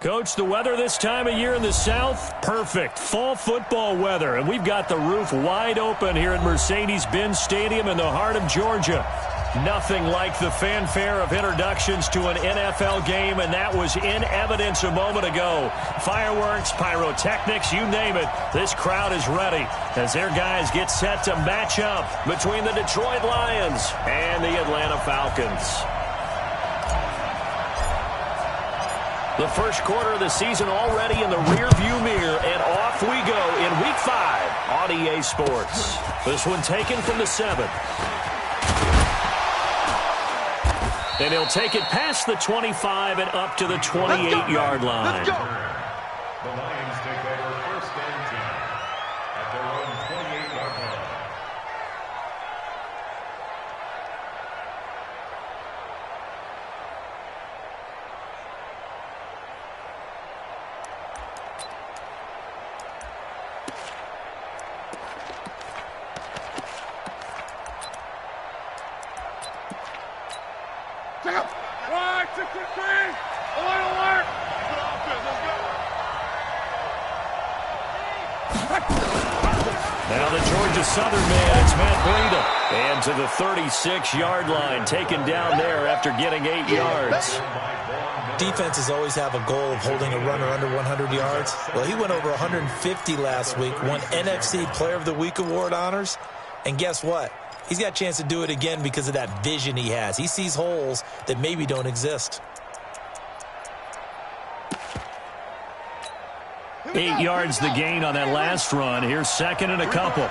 Coach, the weather this time of year in the South, perfect. Fall football weather, and we've got the roof wide open here at Mercedes-Benz Stadium in the heart of Georgia. Nothing like the fanfare of introductions to an NFL game, and that was in evidence a moment ago. Fireworks, pyrotechnics, you name it. This crowd is ready as their guys get set to match up between the Detroit Lions and the Atlanta Falcons. The first quarter of the season already in the rearview mirror, and off we go in Week 5 on EA Sports. This one taken from the 7. And he'll take it past the 25 and up to the 28-yard line. Let's go. The Lions take over first and 10 at their own 28-yard line. Now the Georgia Southern man, it's Matt Breida. And to the 36-yard line, taken down there after getting 8 yards. Defenses always have a goal of holding a runner under 100 yards. Well, he went over 150 last week, won NFC Player of the Week award honors. And guess what? He's got a chance to do it again because of that vision he has. He sees holes that maybe don't exist. 8 yards the gain on that last run. Here's second and a couple.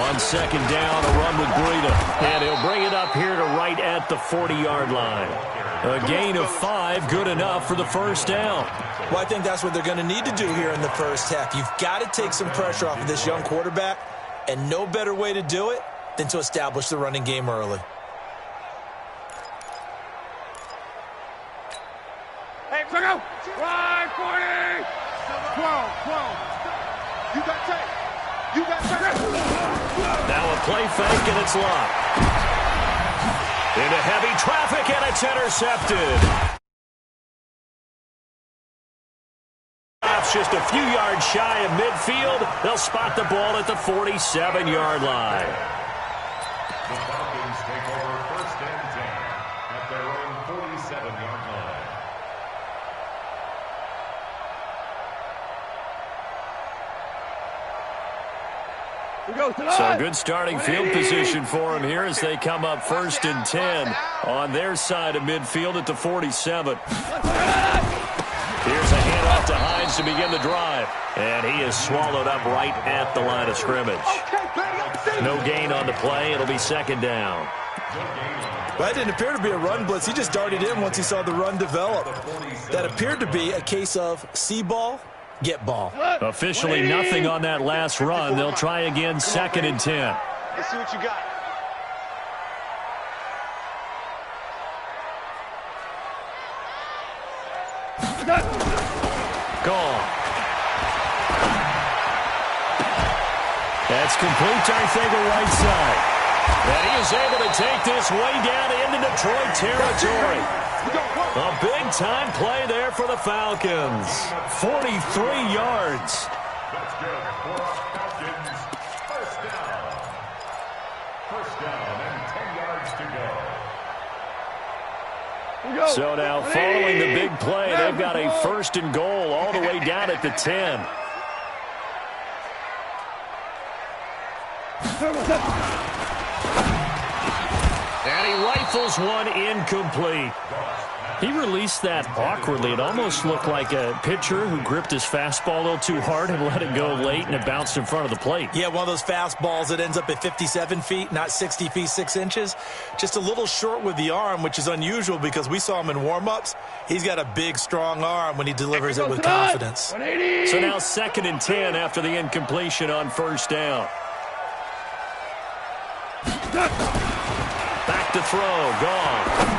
On second down, a run with Breida. And he'll bring it up here to right at the 40-yard line. A gain of 5, good enough for the first down. Well, I think that's what they're going to need to do here in the first half. You've got to take some pressure off of this young quarterback, and no better way to do it than to establish the running game early. Hey, check out. Right, 40. 12. You got tape. You got tape. Now a play fake, and it's locked. Into heavy traffic, and it's intercepted. Just a few yards shy of midfield. They'll spot the ball at the 47-yard line. The Falcons take over first and 10 at their own 47-yard line. So good starting field position for them here as they come up first and 10 on their side of midfield at the 47. Here's a handoff to Hines to begin the drive. And he is swallowed up right at the line of scrimmage. No gain on the play. It'll be second down. Well, that didn't appear to be a run blitz. He just darted in once he saw the run develop. That appeared to be a case of see ball, get ball. Officially nothing on that last run. They'll try again second and 10. Let's see what you got. Gone. That's complete to our favorite right side. And he is able to take this way down into Detroit territory. A big-time play there for the Falcons. 43 yards. That's good for Falcons. First down. First down and 10 yards to go. So now following the big play, they've got a first and goal all the way down at the 10. And he rifles one incomplete. He released that awkwardly. It almost looked like a pitcher who gripped his fastball a little too hard and let it go late, and it bounced in front of the plate. Yeah, one of those fastballs that ends up at 57 feet, not 60 feet, 6 inches. Just a little short with the arm, which is unusual because we saw him in warm-ups. He's got a big, strong arm when he delivers it with confidence. So now second and 10 after the incompletion on first down. Back to throw, gone.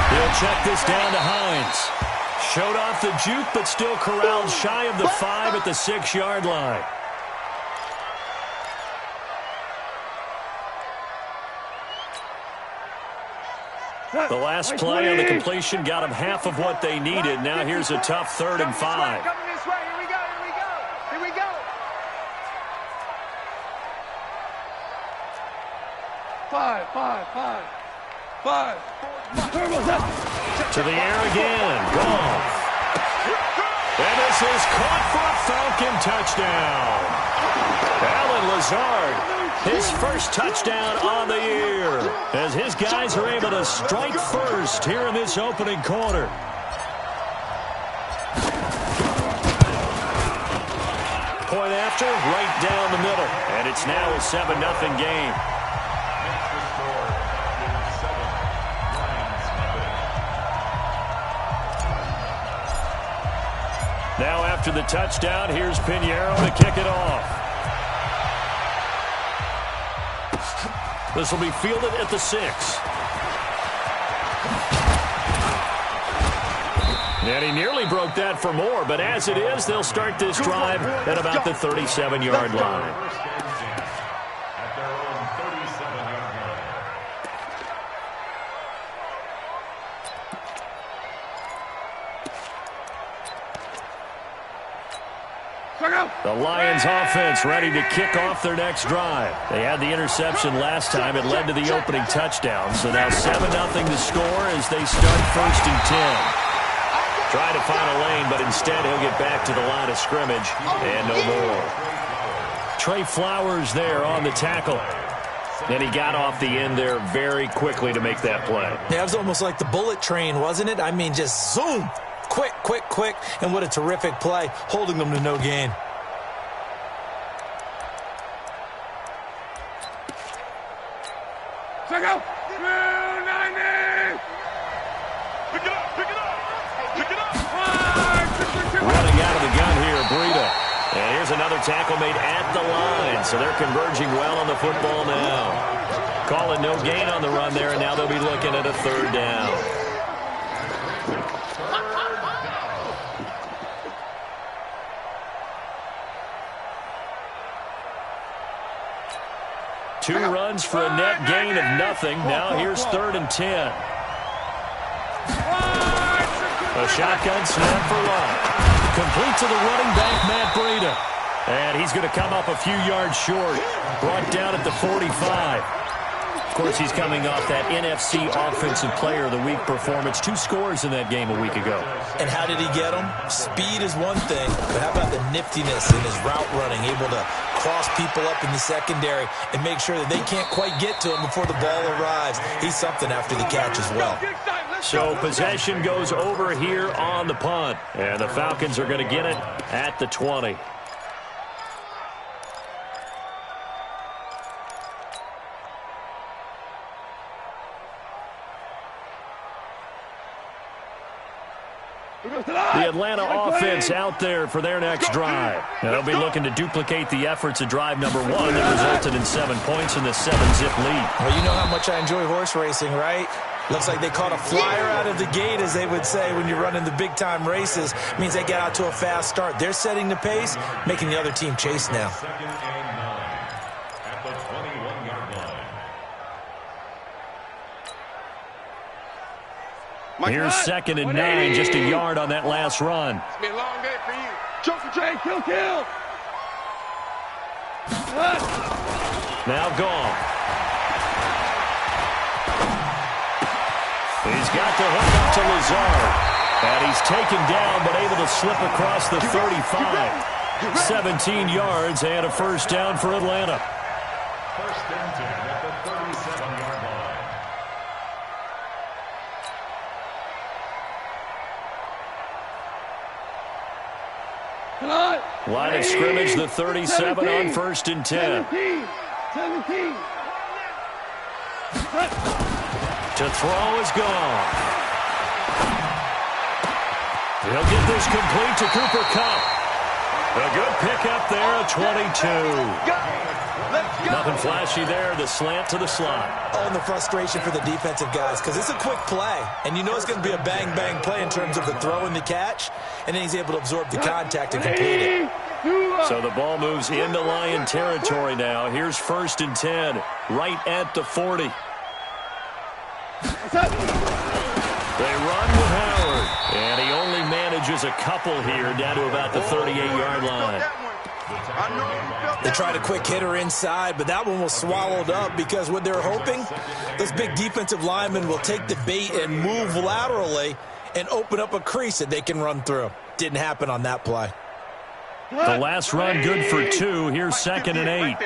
He'll check this down to Hines. Showed off the juke, but still corralled shy of the 5 at the 6-yard line. The last play on the completion got them half of what they needed. Now here's a tough 3rd and 5. Coming this way. Here we go. Here we go. Five. To the air again. Goff. And this is caught for a Falcon touchdown. Allen Lazard, his first touchdown on the year, as his guys are able to strike first here in this opening quarter. Point after, right down the middle. And it's now a 7-0 game. Now after the touchdown, here's Pinheiro to kick it off. This will be fielded at the 6. And he nearly broke that for more, but as it is, they'll start this drive at about the 37-yard line. At their own 37-yard line. The Lions offense ready to kick off their next drive. They had the interception last time. It led to the opening touchdown. So now 7-0 to score as they start 1st and 10. Trying to find a lane, but instead he'll get back to the line of scrimmage and no more. Trey Flowers there on the tackle. And he got off the end there very quickly to make that play. Yeah, it was almost like the bullet train, wasn't it? I mean, just zoom. Quick. And what a terrific play, holding them to no gain. Check out. 290. Pick it up. Running out of the gun here, Breida. And here's another tackle made at the line. So they're converging well on the football now. Calling no gain on the run there, and now they'll be looking at a 3rd down. Two runs for a net gain of nothing. Now here's 3rd and 10. A shotgun snap for Lott. Complete to the running back, Matt Breida. And he's going to come up a few yards short. Brought down at the 45. Of course, he's coming off that NFC Offensive Player of the Week performance. 2 scores in that game a week ago. And how did he get them? Speed is one thing, but how about the niftiness in his route running, able to cross people up in the secondary and make sure that they can't quite get to him before the ball arrives. He's something after the catch as well. So possession goes over here on the punt, and the Falcons are going to get it at the 20. The Atlanta offense out there for their next drive. Now they'll be looking to duplicate the efforts of drive number 1 that resulted in 7 points in the 7-zip lead. Well, you know how much I enjoy horse racing, right? Looks like they caught a flyer out of the gate, as they would say when you're running the big-time races. It means they get out to a fast start. They're setting the pace, making the other team chase now. 2nd and 9 at the 21-yard line. Here's 2nd and 9, just a yard on that last run. It's been a long day for you. Joker J, kill. Now Goff. He's got the hook up to Lazard. And he's taken down, but able to slip across the 35. 17 yards and a 1st down for Atlanta. 1st and 10 at the 37-yard line. Line of scrimmage, the 37 on 1st and 10. 17. To throw is gone. He'll get this complete to Cooper Kupp. A good pickup there, a 22. Nothing flashy there, the slant to the slot. Oh, and the frustration for the defensive guys, because it's a quick play, and you know it's going to be a bang-bang play in terms of the throw and the catch, and then he's able to absorb the contact and complete it. So the ball moves into Lion territory now. Here's 1st and 10, right at the 40. They run with Howard, and he only manages a couple here down to about the 38-yard line. They tried a quick hitter inside, but that one was swallowed up because what they're hoping, those big defensive linemen will take the bait and move laterally and open up a crease that they can run through. Didn't happen on that play. The last run good for 2. Here's 2nd and 8.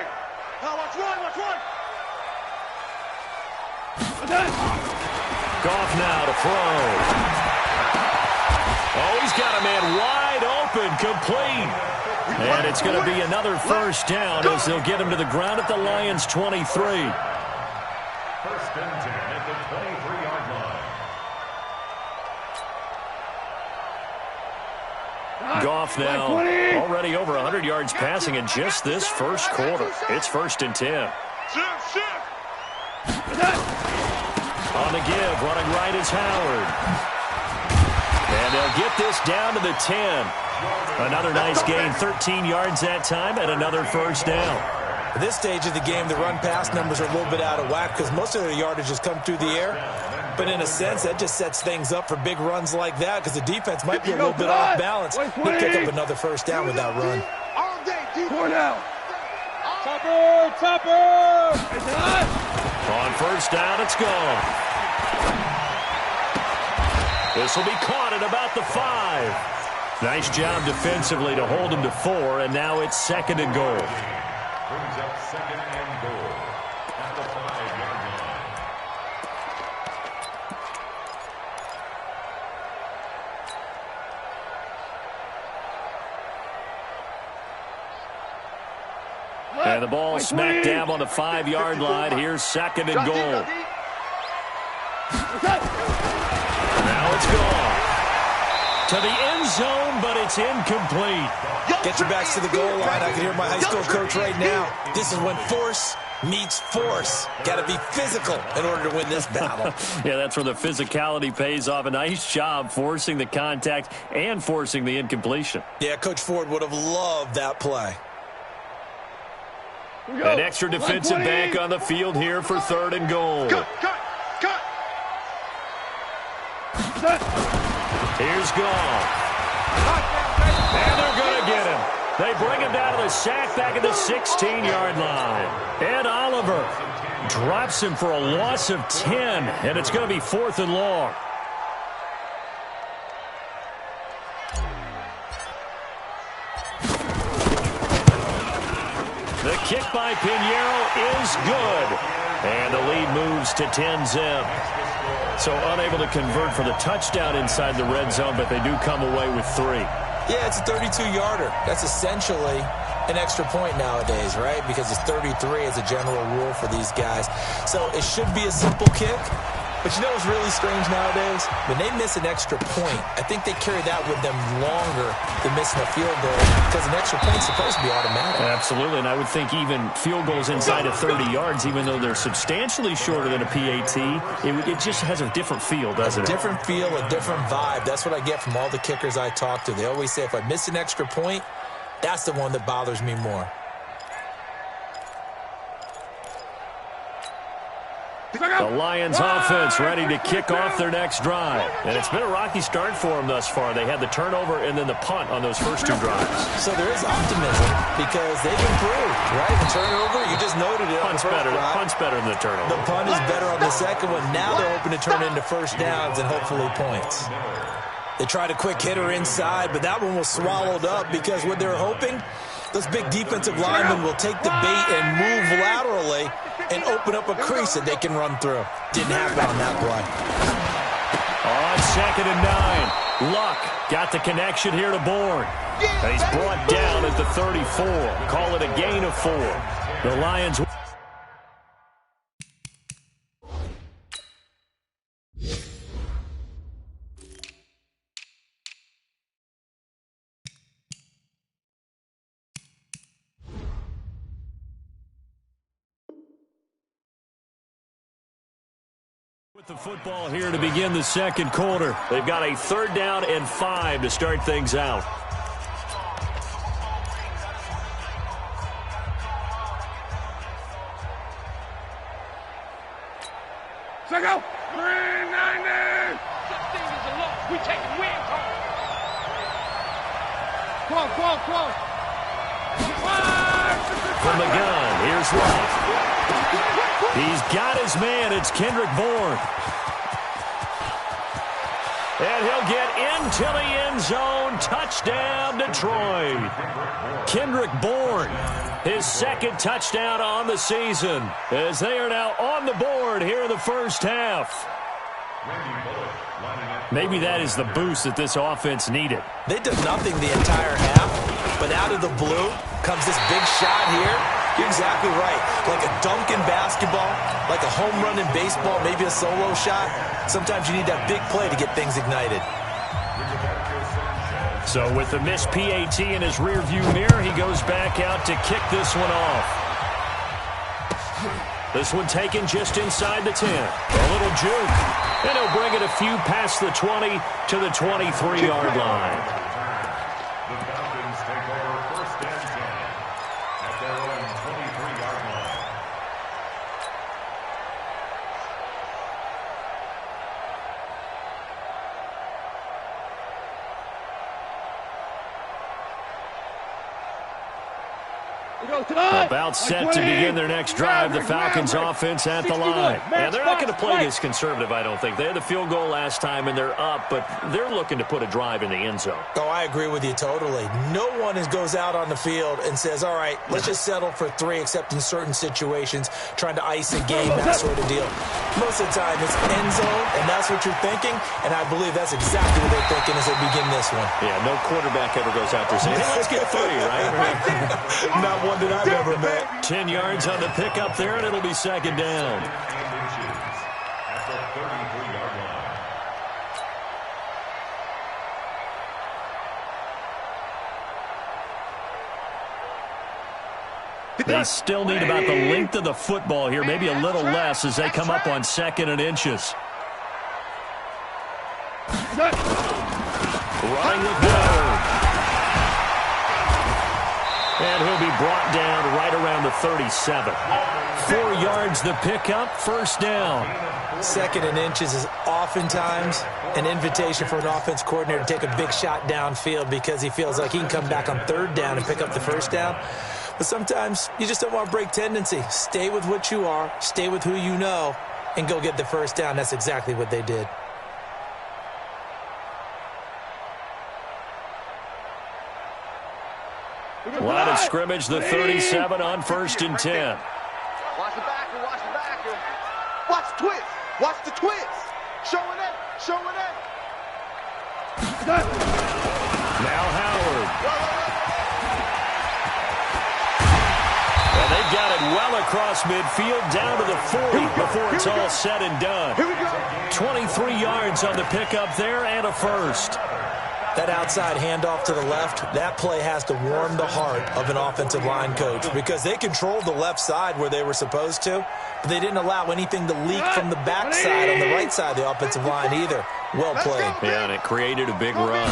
Goff now to throw. Oh, he's got a man wide open, complete. And it's going to be another first down as they'll get him to the ground at the Lions' 23. First and 10 at the 23-yard line. Goff now already over 100 yards passing in just this first quarter. It's 1st and 10. On the give, running right is Howard. And they'll get this down to the 10. Another nice gain, 13 yards that time, and another first down. At this stage of the game, the run-pass numbers are a little bit out of whack because most of their yardage has come through the air. But in a sense, that just sets things up for big runs like that because the defense might be a little bit off balance. They pick up another first down with that run. Topper! On first down, it's gone. This will be caught at about the 5. Nice job defensively to hold him to 4, and now it's 2nd and goal. Brings up 2nd and goal at the 5-yard line. And the ball smack dab on the 5-yard line. Here's 2nd and goal. Now it's gone. To the end zone, but it's incomplete. Get your backs to the goal line. I can hear my high school coach right now. This is when force meets force. Got to be physical in order to win this battle. Yeah, that's where the physicality pays off. A nice job forcing the contact and forcing the incompletion. Yeah, Coach Ford would have loved that play. An extra defensive back on the field here for 3rd and goal. Cut! Here's Goff. And they're going to get him. They bring him down to the sack back at the 16-yard line. And Oliver drops him for a loss of 10, and it's going to be 4th and long. The kick by Pinheiro is good. And the lead moves to 10-zip. So unable to convert for the touchdown inside the red zone, but they do come away with 3. Yeah, it's a 32-yarder. That's essentially an extra point nowadays, right? Because it's 33 as a general rule for these guys. So it should be a simple kick. But you know what's really strange nowadays? When they miss an extra point, I think they carry that with them longer than missing a field goal because an extra point's supposed to be automatic. Absolutely, and I would think even field goals inside of 30 yards, even though they're substantially shorter than a PAT, it just has a different feel, doesn't it? A different feel, a different vibe. That's what I get from all the kickers I talk to. They always say if I miss an extra point, that's the one that bothers me more. The Lions offense ready to kick off their next drive. And it's been a rocky start for them thus far. They had the turnover and then the punt on those first 2 drives. So there is optimism because they've improved, right? The turnover, you just noted it. Punt's better than the turnover. The punt is better on the second one. Now they're hoping to turn it into first downs and hopefully points. They tried a quick hitter inside, but that one was swallowed up because what they're hoping, those big defensive linemen will take the bait and move laterally and open up a crease that they can run through. Didn't happen on that play. On 2nd and 9, Luck got the connection here to Bourne. And he's brought down at the 34. Call it a gain of 4. The Lions... With the football here to begin the second quarter. They've got a 3rd down and 5 to start things out. Check out. 390. We taking wins home. Come on. From the gun, here's Love. He's got his man. It's Kendrick Bourne. And he'll get into the end zone. Touchdown, Detroit. Kendrick Bourne, his second touchdown on the season, as they are now on the board here in the first half. Maybe that is the boost that this offense needed. They did nothing the entire half, but out of the blue comes this big shot here. You're exactly right. Like a dunk in basketball, like a home run in baseball, maybe a solo shot. Sometimes you need that big play to get things ignited. So with the missed PAT in his rearview mirror, he goes back out to kick this one off. This one taken just inside the 10. A little juke. And he'll bring it a few past the 20 to the 23-yard line. The Falcons take over first and 10 at their own 23-yard line. About set to begin their next drive, the Falcons offense at the line. And they're not going to play this conservative, I don't think. They had the field goal last time, and they're up, but they're looking to put a drive in the end zone. Oh, I agree with you totally. No one goes out on the field and says, all right, let's just settle for 3, except in certain situations, trying to ice a game, that sort of deal. Most of the time, it's end zone, and that's what you're thinking, and I believe that's exactly what they're thinking as they begin this one. Yeah, no quarterback ever goes out there saying, hey, let's get 3, right? Not one that I've ever met. 10 yards on the pickup there, and it'll be second down. At the 33-yard line. They still need about the length of the football here, maybe a little less as they come up on 2nd and inches. Running with Bourne. And he'll be brought down right around the 37. 4 yards the pickup, first down. 2nd and inches is oftentimes an invitation for an offense coordinator to take a big shot downfield because he feels like he can come back on 3rd down and pick up the first down. But sometimes you just don't want to break tendency. Stay with what you are, stay with who you know, and go get the first down. That's exactly what they did. Line of scrimmage, the 37 on 1st and 10. Watch the backer. Watch the twist. Watch the twist. Showing it. Now Howard. And they've got it well across midfield, down to the 40 before it's all said and done. 23 yards on the pickup there and a first. That outside handoff to the left, that play has to warm the heart of an offensive line coach because they controlled the left side where they were supposed to, but they didn't allow anything to leak from the backside on the right side of the offensive line either. Well played. Yeah, and it created a big run.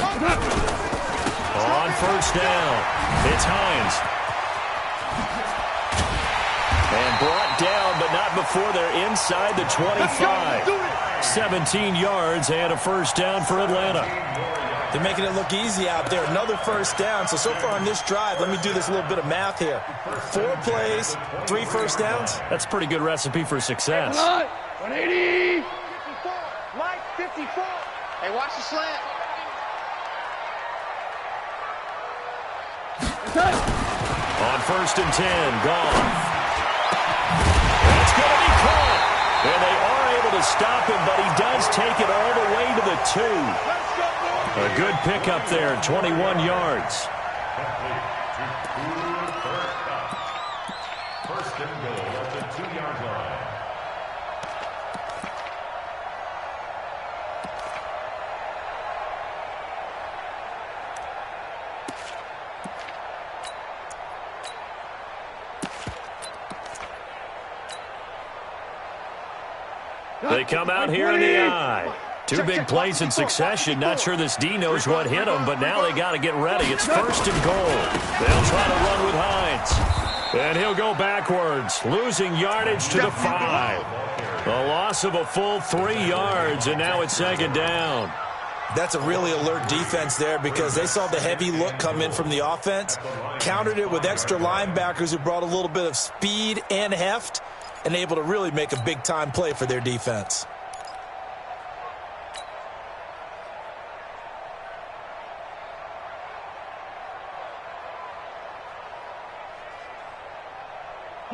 On first down, it's Hines. And brought down, but not before they're inside the 25. 17 yards and a first down for Atlanta. They're making it look easy out there. Another first down. So far on this drive, let me do this little bit of math here. 4 plays, 3 first downs. That's a pretty good recipe for success. 180. 54. Mike, 54. Hey, watch the slant. On 1st and 10, gone. It's going to be caught. And they are able to stop him, but he does take it all the way to the 2. A good pickup there, 21 yards. First and goal at the 2-yard line. They come out here in the eye. 2 big plays in succession. Not sure this D knows what hit them, but now they got to get ready. It's 1st and goal. They'll try to run with Hines. And he'll go backwards, losing yardage to the 5. A loss of a full 3 yards, and now it's second down. That's a really alert defense there because they saw the heavy look come in from the offense, countered it with extra linebackers who brought a little bit of speed and heft, and able to really make a big-time play for their defense.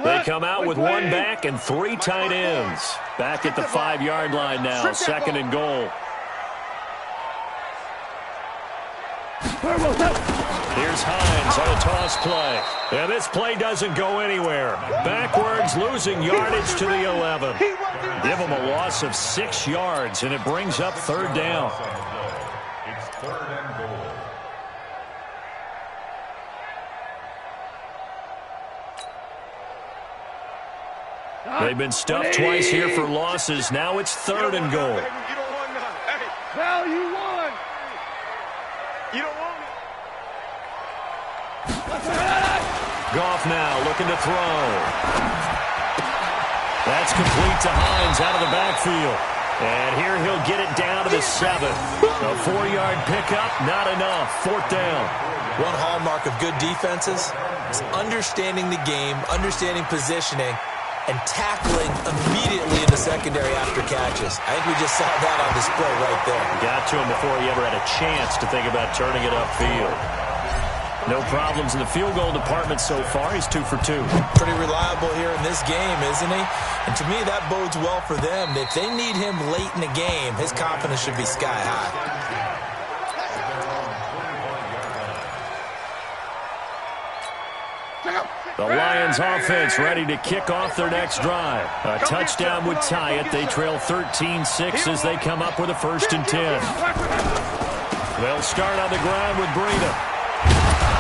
They come out with 1 back and 3 tight ends. Back at the 5-yard line now, second and goal. Here's Hines on a toss play. And this play doesn't go anywhere. Backwards, losing yardage to the 11. Give them a loss of 6 yards, and it brings up third down. It's third and goal. They've been stuffed twice here for losses. Now it's third and goal. You don't want none. Hey, Val, you won. You don't want it. Goff now looking to throw. That's complete to Hines out of the backfield. And here he'll get it down to the 7. A 4-yard pickup, not enough. Fourth down. One hallmark of good defenses is understanding the game, understanding positioning, and tackling immediately in the secondary after catches. I think we just saw that on display right there. Got to him before he ever had a chance to think about turning it upfield. No problems in the field goal department so far. He's 2 for 2. Pretty reliable here in this game, isn't he? And to me, that bodes well for them. If they need him late in the game, his confidence should be sky high. The Lions offense ready to kick off their next drive. A touchdown would tie it. They trail 13-6 as they come up with a 1st and 10. They'll start on the ground with Breida.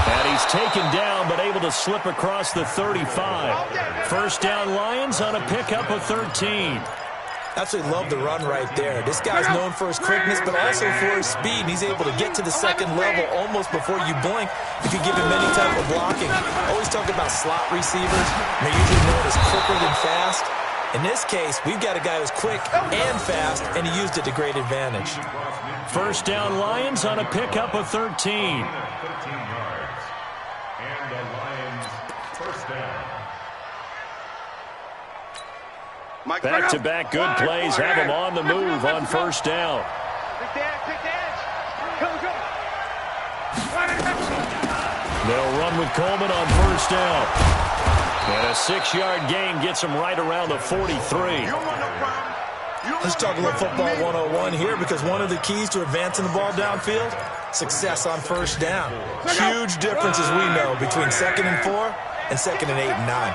And he's taken down but able to slip across the 35. First down Lions on a pickup of 13. Absolutely love the run right there. This guy's known for his quickness, but also for his speed. And he's able to get to the second level almost before you blink if you give him any type of blocking. Always talk about slot receivers. They're usually known as quicker than fast. In this case, we've got a guy who's quick and fast, and he used it to great advantage. First down Lions on a pickup of 13. 13 yards. And the Lions first down. Back-to-back good plays have him on the move on first down. Pick the edge. Go. They'll run with Coleman on first down. And a 6-yard gain gets him right around the 43. Let's talk a little football 101 here because one of the keys to advancing the ball downfield, success on first down. Huge difference, as we know, between 2nd and 4 and 2nd and 8 and 9.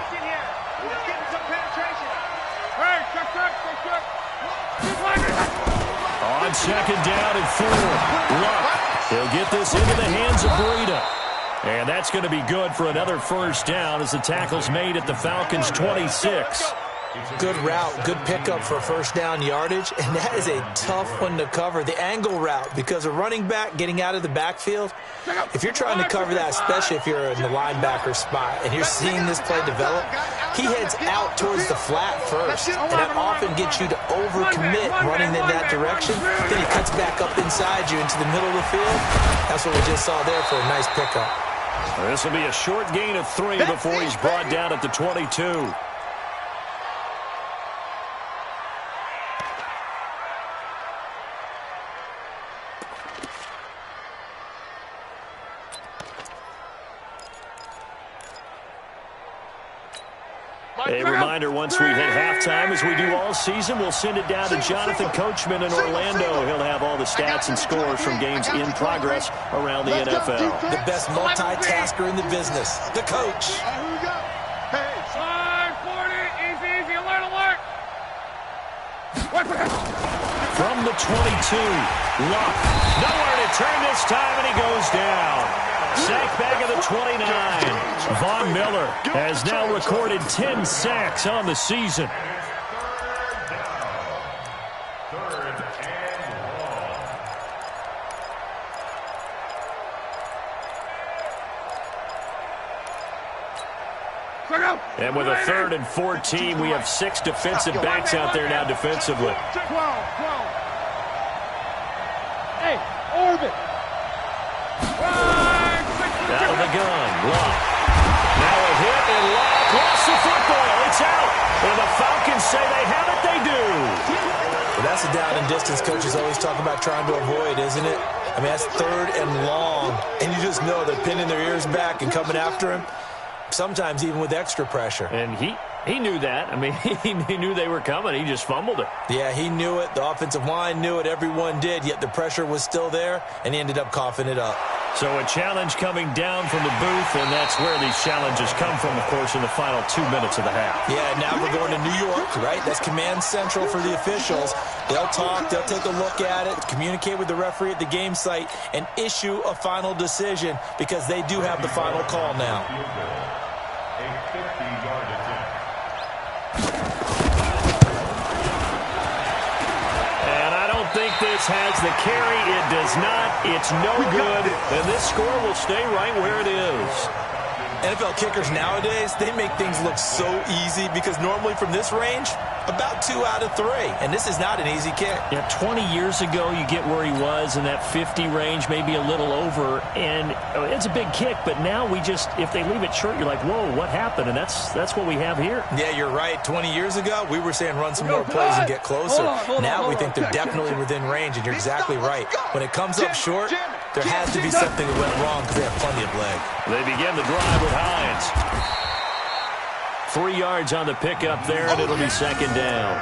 On second down and 4. Luck. He'll get this into the hands of Breida. And that's going to be good for another first down as the tackle's made at the Falcons' 26. Good route, good pickup for first down yardage, and that is a tough one to cover. The angle route, because a running back getting out of the backfield, if you're trying to cover that, especially if you're in the linebacker spot and you're seeing this play develop, he heads out towards the flat first, and that often gets you to overcommit running in that direction. Then he cuts back up inside you into the middle of the field. That's what we just saw there for a nice pickup. This will be a short gain of 3 before he's brought down at the 22. A reminder, once we hit halftime, as we do all season, we'll send it down to Jonathan Coachman in Orlando. He'll have all the stats and scores from games in progress around the NFL. The best multitasker in the business, the coach. Easy, alert. From the 22, Luck. Nowhere to turn this time, and he goes down. Sack back of the 29. Von Miller has now recorded 10 sacks on the season. Third and long. And with a 3rd and 14, we have 6 defensive backs out there now defensively. 12. Hey, orbit. Out of the gun, Locke. Now a hit, and Locke lost the football. It's out. And the Falcons say they have it, they do. Well, that's a down and distance coaches always talk about trying to avoid, isn't it? I mean, that's 3rd and long, and you just know they're pinning their ears back and coming after him, sometimes even with extra pressure. And he knew that. I mean, he knew they were coming. He just fumbled it. Yeah, he knew it. The offensive line knew it. Everyone did, yet the pressure was still there, and he ended up coughing it up. So a challenge coming down from the booth, and that's where these challenges come from, of course, in the final 2 minutes of the half. Yeah, now we're going to New York, right? That's command central for the officials. They'll talk, they'll take a look at it, communicate with the referee at the game site, and issue a final decision because they do have the final call now. A 50-yard attempt. And I don't think this has the carry. It does not. It's no good. And this score will stay right where it is. NFL kickers nowadays, they make things look so easy because normally from this range, about 2 out of 3. And this is not an easy kick. Yeah, 20 years ago, you get where he was in that 50 range, maybe a little over. And it's a big kick, but now we just, if they leave it short, you're like, whoa, what happened? And that's what we have here. Yeah, you're right. 20 years ago, we were saying run some more plays and get closer. Now we think they're definitely within range, and you're exactly right. When it comes up short, there has to be something that went wrong because they have plenty of leg. They begin the drive with Hines. 3 yards on the pickup there, and it'll be 2nd down.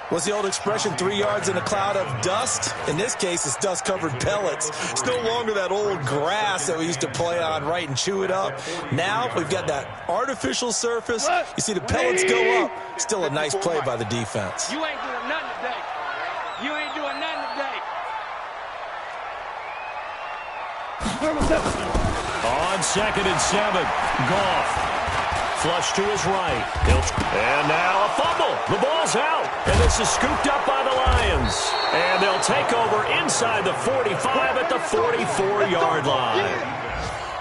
What's the old expression, 3 yards in a cloud of dust? In this case, it's dust-covered pellets. It's no longer that old grass that we used to play on, right, and chew it up. Now we've got that artificial surface. You see the pellets go up. Still a nice play by the defense. You ain't doing nothing today. You ain't doing nothing today. On 2nd and 7, Goff. Flush to his right. And now a fumble. The ball's out. And this is scooped up by the Lions. And they'll take over inside the 45 at the 44-yard line.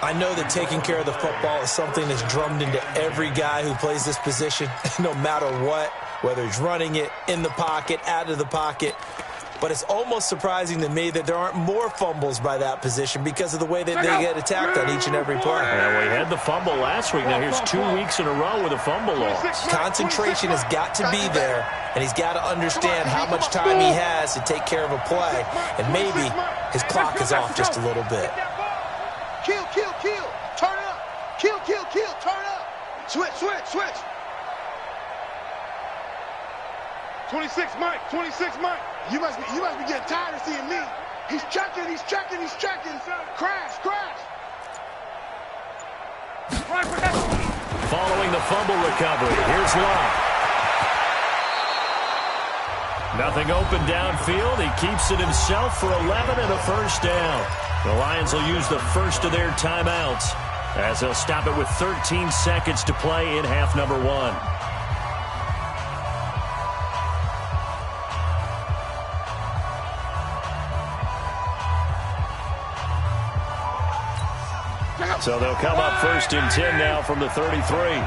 I know that taking care of the football is something that's drummed into every guy who plays this position, no matter what, whether he's running it, in the pocket, out of the pocket. But it's almost surprising to me that there aren't more fumbles by that position because of the way that they get attacked on each and every play. Yeah, we had the fumble last week. Now here's 2 weeks in a row with a fumble loss. Concentration has got to be there, and he's got to understand how much time he has to take care of a play. And maybe his clock is off just a little bit. Kill, kill, kill. Turn up. Kill, kill, kill. Turn up. Switch, switch, switch. 26 Mike, 26 Mike. You must be getting tired of seeing me. He's checking. Crash. Following the fumble recovery, here's Locke. Nothing open downfield. He keeps it himself for 11 and a 1st down. The Lions will use the first of their timeouts as they'll stop it with 13 seconds to play in half number 1. So they'll come up 1st and 10 now from the 33. They're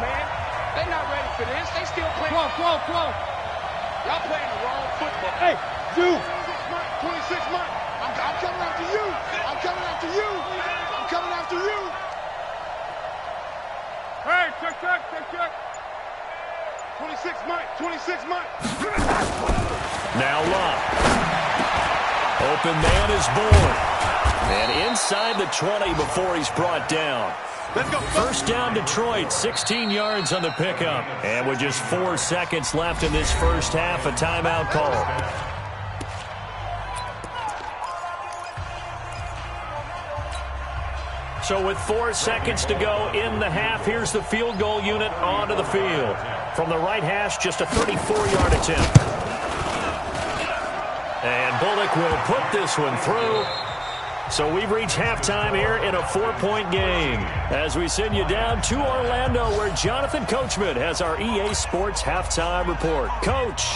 not ready for this. They still playing. Close. Y'all playing the wrong football. Hey, you. 26 Mike. I'm coming after you. I'm coming after you. Hey, check. 26 Mike. Now Locke. Open man is born. And inside the 20 before he's brought down. Let's go. 1st down Detroit, 16 yards on the pickup. And with just 4 seconds left in this first half, a timeout call. So with 4 seconds to go in the half, here's the field goal unit onto the field. From the right hash, just a 34-yard attempt. And Bullock will put this one through. So we've reached halftime here in a 4-point game as we send you down to Orlando where Jonathan Coachman has our EA Sports halftime report. Coach.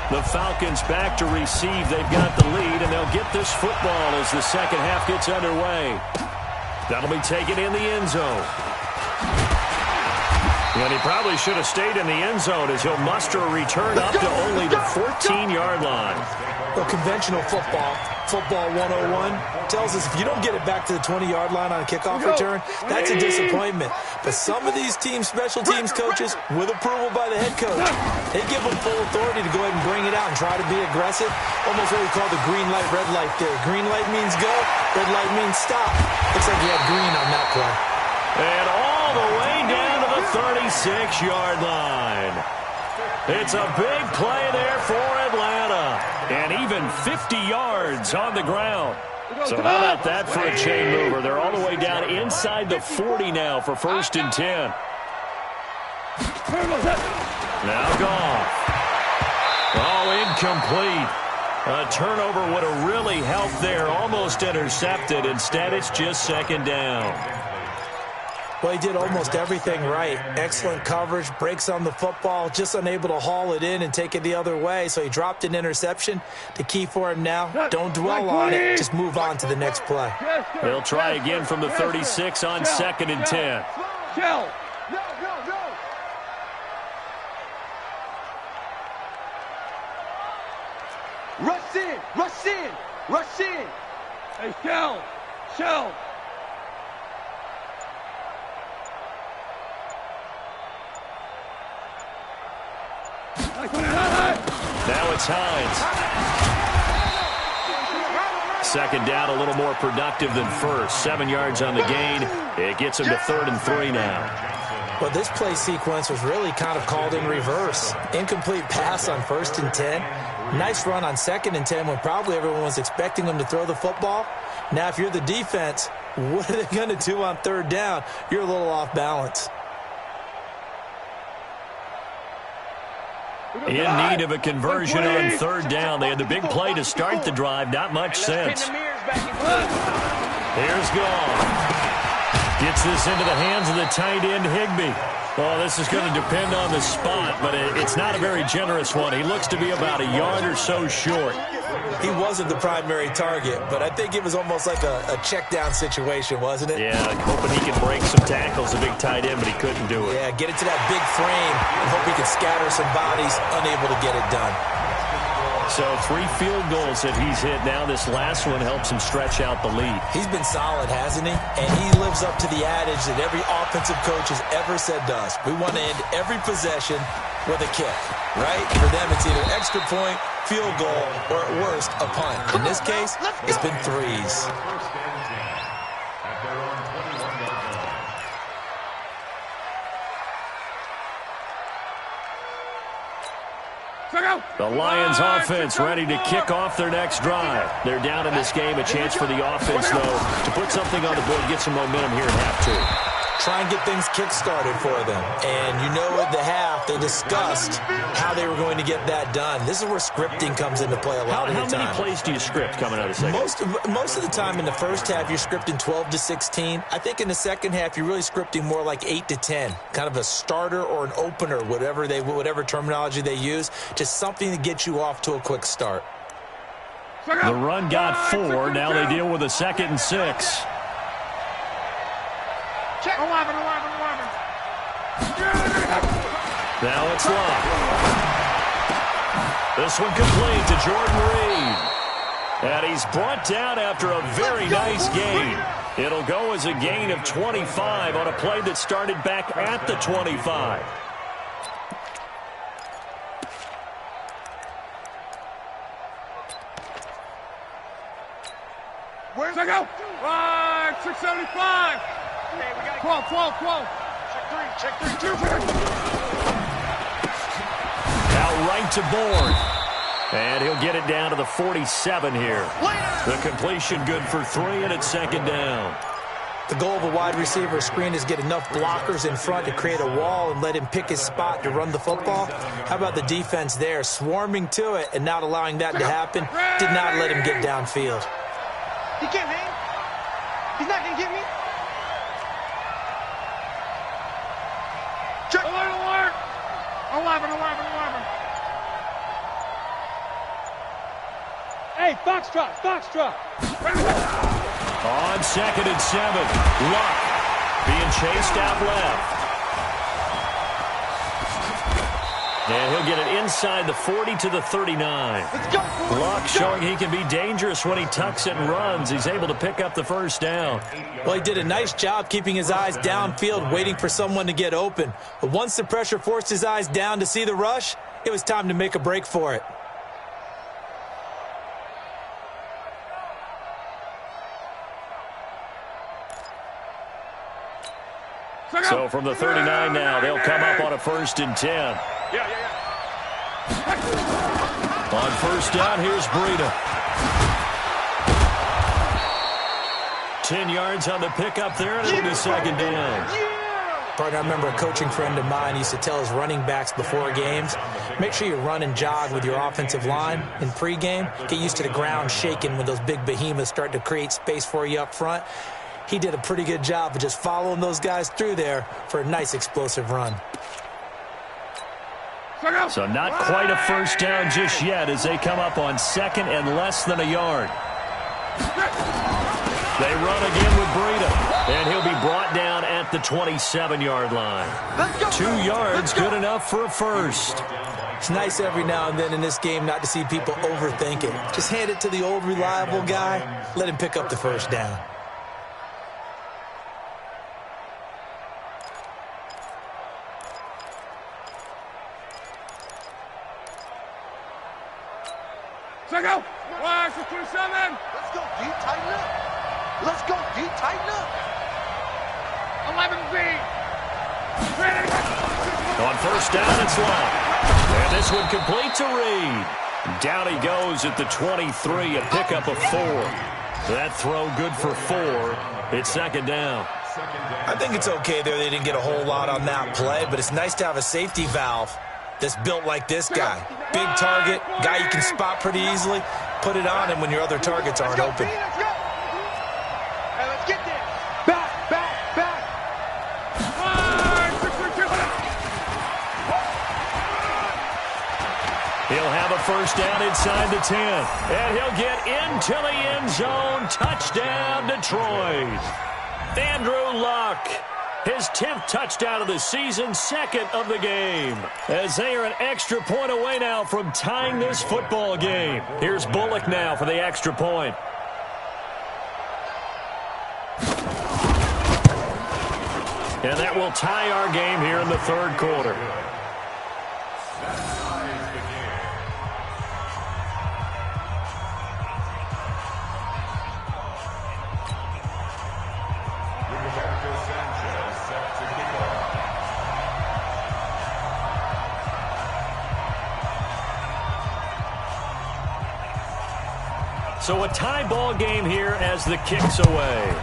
The Falcons back to receive. They've got the lead, and they'll get this football as the second half gets underway. That'll be taken in the end zone. And he probably should have stayed in the end zone as he'll muster a return up to only the 14-yard line. Well, conventional football 101, tells us if you don't get it back to the 20-yard line on a kickoff return, that's a disappointment. But some of these special teams coaches, with approval by the head coach, they give them full authority to go ahead and bring it out and try to be aggressive. Almost what we call the green light, red light theory. Green light means go, red light means stop. Looks like he had green on that play. And all the way down to the 36-yard line. It's a big play there for Atlanta. And even 50 yards on the ground. So how about that for a chain mover? They're all the way down inside the 40 now for 1st and 10. Now Goff. Oh, incomplete. A turnover would have really helped there. Almost intercepted. Instead, it's just 2nd down. Well, he did almost everything right. Excellent coverage, breaks on the football, just unable to haul it in and take it the other way. So he dropped an interception. The key for him now, don't dwell on it. Just move on to the next play. He'll try again from the 36 on 2nd and 10. Rush in, rush in, rush in. Hey, Shell. Now it's Hines. 2nd down, a little more productive than first. 7 yards on the gain. It gets him to 3rd and 3 now. Well, this play sequence was really kind of called in reverse. Incomplete pass on 1st and 10. Nice run on 2nd and 10 when probably everyone was expecting him to throw the football. Now, if you're the defense, what are they going to do on 3rd down? You're a little off balance. In need of a conversion on 3rd down. They had the big play to start the drive. Not much sense. Here's Goff. Gets this into the hands of the tight end, Higbee. Well, this is going to depend on the spot, but it's not a very generous one. He looks to be about a yard or so short. He wasn't the primary target, but I think it was almost like a check-down situation, wasn't it? Yeah, hoping he can break some tackles, a big tight end, but he couldn't do it. Yeah, get it to that big frame and hope he could scatter some bodies, unable to get it done. So 3 field goals that he's hit now. This last one helps him stretch out the lead. He's been solid, hasn't he? And he lives up to the adage that every offensive coach has ever said to us. We want to end every possession with a kick, right? For them, it's either extra point, field goal, or at worst, a punt. In this case, it's been 3s. The Lions offense ready to kick off their next drive. They're down in this game. A chance for the offense, though, to put something on the board, get some momentum here at half 2. Try and get things kick-started for them. And you know at the half, they discussed how they were going to get that done. This is where scripting comes into play a lot of the time. How many plays do you script coming out of the second? Most of the time in the first half, you're scripting 12 to 16. I think in the second half, you're really scripting more like 8 to 10. Kind of a starter or an opener, whatever terminology they use. Just something to get you off to a quick start. The run got 4. Now they deal with a 2nd and 6. Check. 11. Now it's Love. This one complete to Jordan Reed. And he's brought down after a very nice gain. It'll go as a gain of 25 on a play that started back at the 25. Where's it go? 675. 12. Check 3. Now right to Bourne. And he'll get it down to the 47 here. The completion good for 3, and it's 2nd down. The goal of a wide receiver screen is get enough blockers in front to create a wall and let him pick his spot to run the football. How about the defense there, swarming to it and not allowing that to happen? Did not let him get downfield. He can't hang. He's not going to get me. Check. Alert. 11. Hey, Foxtrot. On 2nd and 7, Luck being chased out left. And he'll get it inside the 40 to the 39. Luck showing he can be dangerous when he tucks it and runs. He's able to pick up the first down. Well, he did a nice job keeping his eyes downfield, waiting for someone to get open. But once the pressure forced his eyes down to see the rush, it was time to make a break for it. So from the 39 now, they'll come up on a 1st and 10. On 1st down, here's Breida. 10 yards on the pickup there, and it'll be 2nd down. Partner, I remember a coaching friend of mine used to tell his running backs before games, make sure you run and jog with your offensive line in pregame. Get used to the ground shaking when those big behemoths start to create space for you up front. He did a pretty good job of just following those guys through there for a nice explosive run. So not quite a 1st down just yet as they come up on 2nd and less than a yard. They run again with Breida, and he'll be brought down at the 27-yard line. 2 yards, good enough for a first. It's nice every now and then in this game not to see people overthink it. Just hand it to the old reliable guy, let him pick up the first down. Let's go. Watch the 27. Let's go deep, tighten up. Let's go deep, tighten up. 11 feet. On 1st down, it's long. And this one complete to Reed. Down he goes at the 23, a pickup of 4. That throw good for 4. It's 2nd down. I think it's okay there. They didn't get a whole lot on that play, but it's nice to have a safety valve that's built like this guy. Big target, guy you can spot pretty easily. Put it on him when your other targets aren't open. Let's go. Hey, let's get there. Back. He'll have a 1st down inside the 10. And he'll get into the end zone. Touchdown, Detroit. Andrew Luck. His 10th touchdown of the season, 2nd of the game. As they are an extra point away now from tying this football game. Here's Bullock now for the extra point. And that will tie our game here in the 3rd quarter. So a tie ball game here as the kick's away.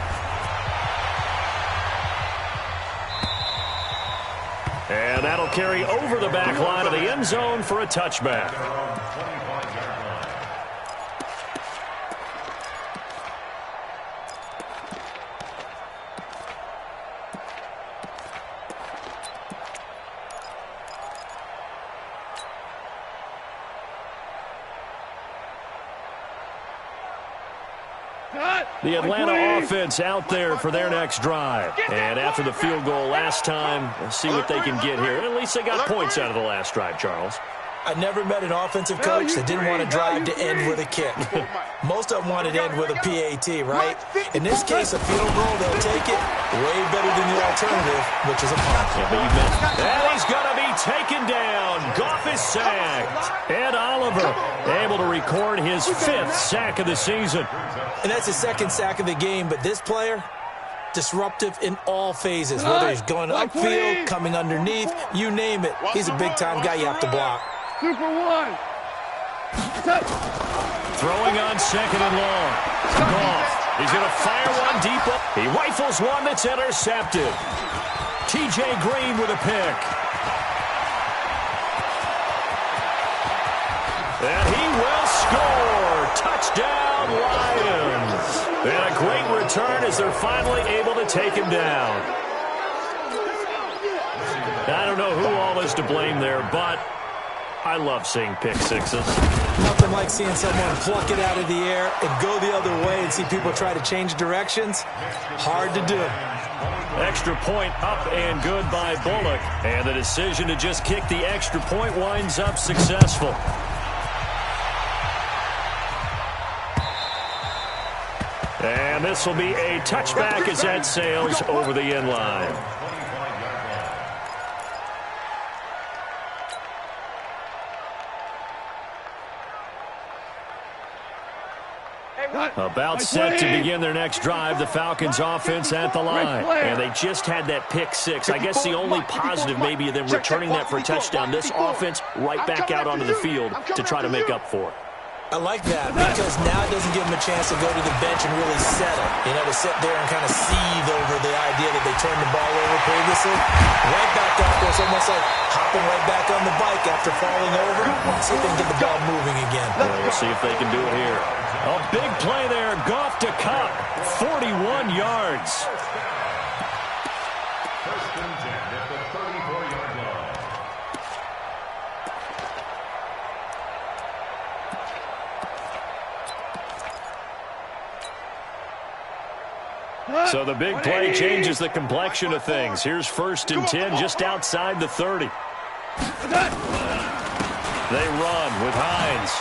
And that'll carry over the back line of the end zone for a touchback. The Atlanta offense out there for their next drive. And after the field goal last time, we'll see what they can get here. At least they got points out of the last drive, Charles. I never met an offensive coach that didn't want to drive to end with a kick. Most of them wanted to end with a PAT, right? In this case, a field goal, they'll take it way better than the alternative, which is a punt. Yeah, but you missed. And he's going to be taken down. Goff is sacked. And Oliver able to record his 5th sack of the season. And that's his 2nd sack of the game, but this player, disruptive in all phases, whether he's going upfield, coming underneath, you name it. He's a big-time guy you have to block. Super 1. Throwing on 2nd and long. Goff. He's going to fire one deep. He rifles one that's intercepted. T.J. Green with a pick. And he will score. Touchdown, Lions. And a great return as they're finally able to take him down. I don't know who all is to blame there, but I love seeing pick sixes. Nothing like seeing someone pluck it out of the air and go the other way and see people try to change directions. Hard to do. Extra point up and good by Bullock. And the decision to just kick the extra point winds up successful. And this will be a touchback as that sails over the end line. About set to begin their next drive, the Falcons offense at the line. And they just had that pick six. I guess the only positive maybe of them returning that for a touchdown. This offense right back out onto the field to try to make up for it. I like that because now it doesn't give them a chance to go to the bench and really settle. You know, to sit there and kind of seethe over the idea that they turned the ball over previously. Right back out there, it's almost like hopping right back on the bike after falling over. See if they can get the ball moving again. Well, we'll see if they can do it here. A big play there. Goff to Cup. 41 yards. First and 10 at the 34-yard line. So the big play changes the complexion of things. Here's first and 10 just outside the 30. They run with Hines.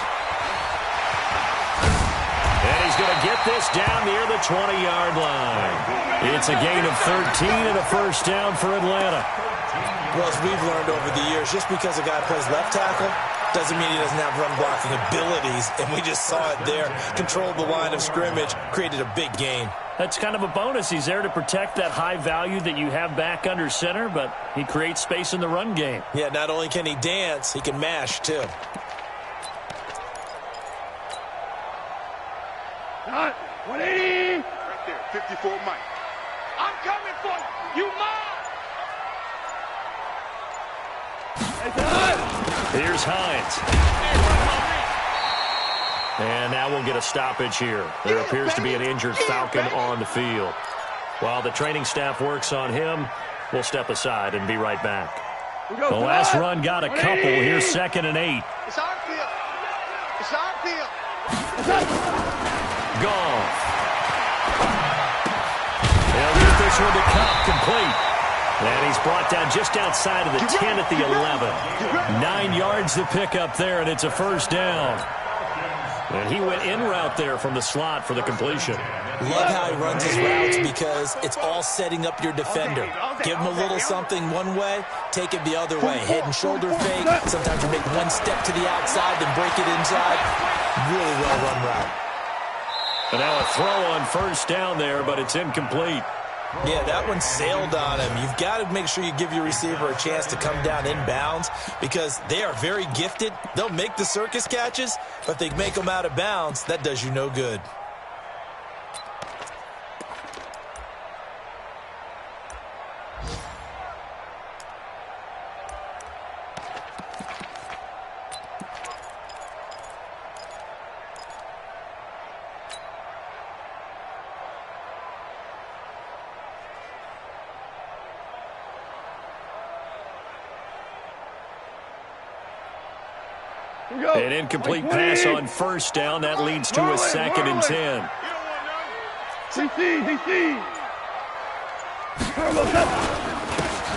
And he's going to get this down near the 20-yard line. It's a gain of 13 and a first down for Atlanta. Well, as we've learned over the years, just because a guy plays left tackle doesn't mean he doesn't have run-blocking abilities. And we just saw it there. Controlled the line of scrimmage, created a big gain. That's kind of a bonus. He's there to protect that high value that you have back under center, but he creates space in the run game. Yeah, not only can he dance, he can mash, too. Not 180. Right there, 54 Mike. I'm coming for you. You mine. Here's Hines. And now we'll get a stoppage here. There appears to be an injured Falcon on the field. While the training staff works on him, we'll step aside and be right back. The last run got a couple. Here's 2nd and 8. It's our field. It's our field. Gone. They'll get this one to Cup, complete. And he's brought down just outside of the 10 at the 11. 9 yards to pick up there, and it's a first down. And he went in route there from the slot for the completion. Love how he runs his routes because it's all setting up your defender. Give him a little something one way, take it the other way. Head and shoulder fake. Sometimes you make one step to the outside, then break it inside. Really well-run route. And now a throw on first down there, but it's incomplete. Yeah, that one sailed on him. You've got to make sure you give your receiver a chance to come down inbounds because they are very gifted. They'll make the circus catches, but if they make them out of bounds, that does you no good. An incomplete pass on first down. That leads to a 2nd and 10.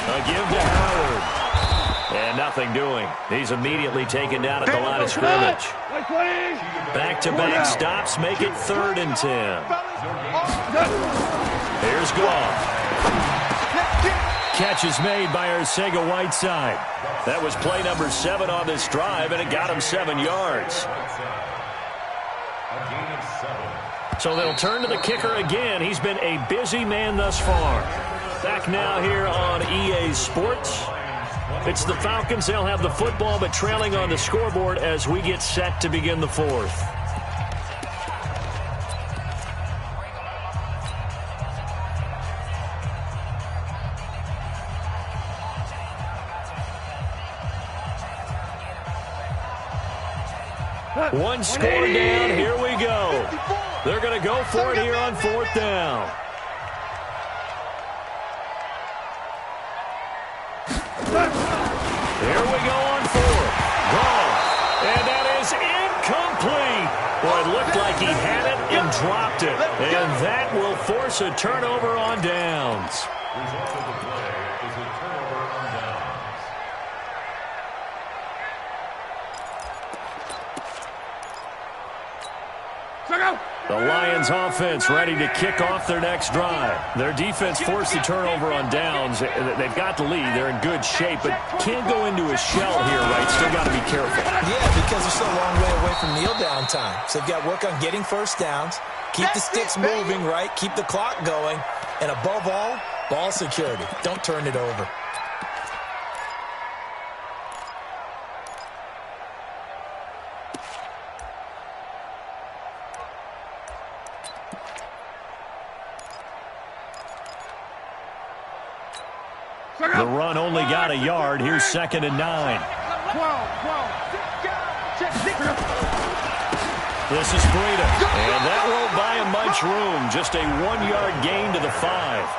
A give to Howard. And nothing doing. He's immediately taken down at the line of scrimmage. Back-to-back stops make it 3rd and 10. Here's Goff. Catch is made by Arcega-Whiteside. That was play number 7 on this drive, and it got him 7 yards. So they'll turn to the kicker again. He's been a busy man thus far. Back now here on EA Sports. It's the Falcons. They'll have the football, but trailing on the scoreboard as we get set to begin the 4th. One score down. Here we go. They're going to go for it here on 4th down. Here we go on 4th. Goff. And that is dropped it. And that will force a turnover on downs. Result of the play is a turnover on downs. The Lions offense ready to kick off their next drive. Their defense forced the turnover on downs. They've got the lead. They're in good shape, but can't go into a shell here, right? Still got to be careful. Yeah, because they're still a long way away from kneel down time. So they've got to work on getting first downs, keep the sticks moving, right? Keep the clock going. And above all, ball security. Don't turn it over. The run only got a yard. Here's 2nd and 9. This is Breida. And that won't buy him much room. Just a 1-yard gain to the 5.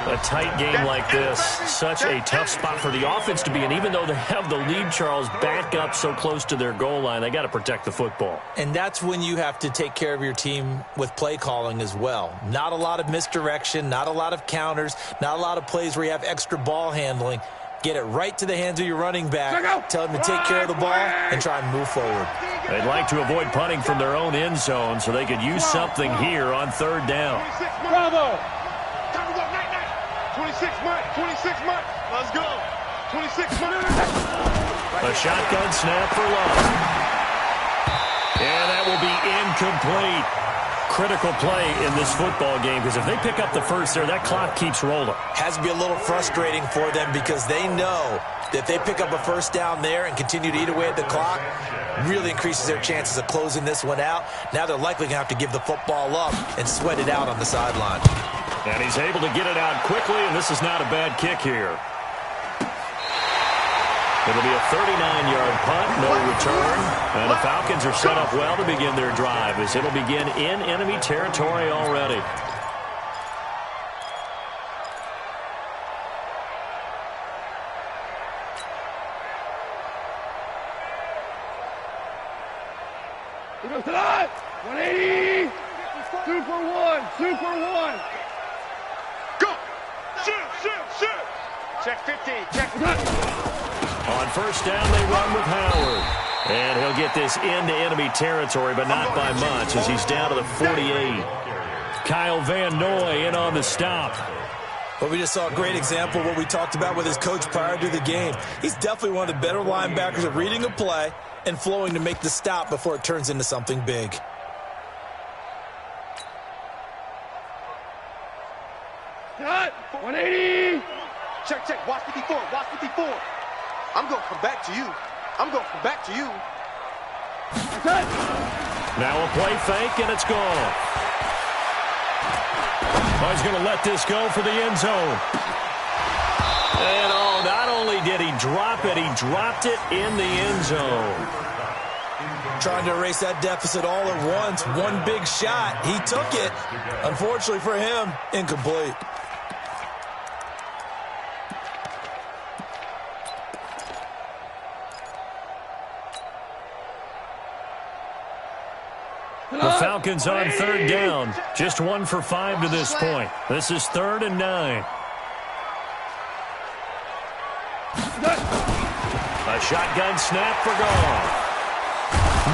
A tight game like this, such a tough spot for the offense to be in. Even though they have the lead, Charles, back up so close to their goal line, they got to protect the football. And that's when you have to take care of your team with play calling as well. Not a lot of misdirection, not a lot of counters, not a lot of plays where you have extra ball handling. Get it right to the hands of your running back. Tell him to take care of the ball and try and move forward. They'd like to avoid punting from their own end zone so they could use something here on 3rd down. Bravo! 26 months. Let's go. 26 months. A shotgun snap for Love. And that will be incomplete. Critical play in this football game because if they pick up the first there, that clock keeps rolling. Has to be a little frustrating for them because they know that if they pick up a first down there and continue to eat away at the clock, really increases their chances of closing this one out. Now they're likely going to have to give the football up and sweat it out on the sideline. And he's able to get it out quickly, and this is not a bad kick here. It'll be a 39-yard punt, no return. And the Falcons are set up well to begin their drive as it'll begin in enemy territory already. Tonight, 180, 2 for 1, 2 for 1. Go! Shoot! Check 50, check 50. On first down, they run with Howard. And he'll get this into enemy territory, but not by much as he's down to the 48. Kyle Van Noy in on the stop. But we just saw a great example of what we talked about with his coach prior to the game. He's definitely one of the better linebackers at reading a play and flowing to make the stop before it turns into something big. Cut! 180! Check. Watch 54. I'm going to come back to you. Cut! Now a play fake, and it's gone. Oh, he's going to let this go for the end zone. And not only did he drop it, he dropped it in the end zone. Trying to erase that deficit all at once. One big shot. He took it. Unfortunately for him, incomplete. The Falcons on 3rd down. Just 1 for 5 to this point. This is 3rd and 9. A shotgun snap for Goff.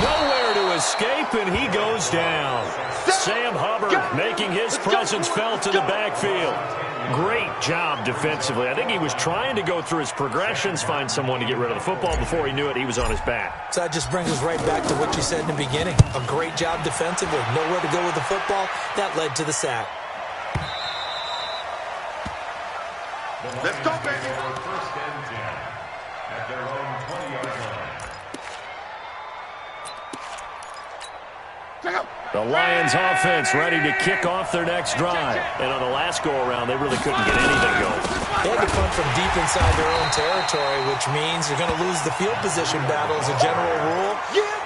Nowhere to escape, and he goes down. Sam Hubbard making his presence felt in the backfield. Great job defensively. I think he was trying to go through his progressions, find someone to get rid of the football. Before he knew it, he was on his back. So that just brings us right back to what you said in the beginning. A great job defensively. Nowhere to go with the football. That led to the sack. Let's go, baby. First and 10 at their own 20-yard line. The Lions offense ready to kick off their next drive. And on the last go-around, they really couldn't get anything going. They had to punt from deep inside their own territory, which means you're going to lose the field position battle as a general rule.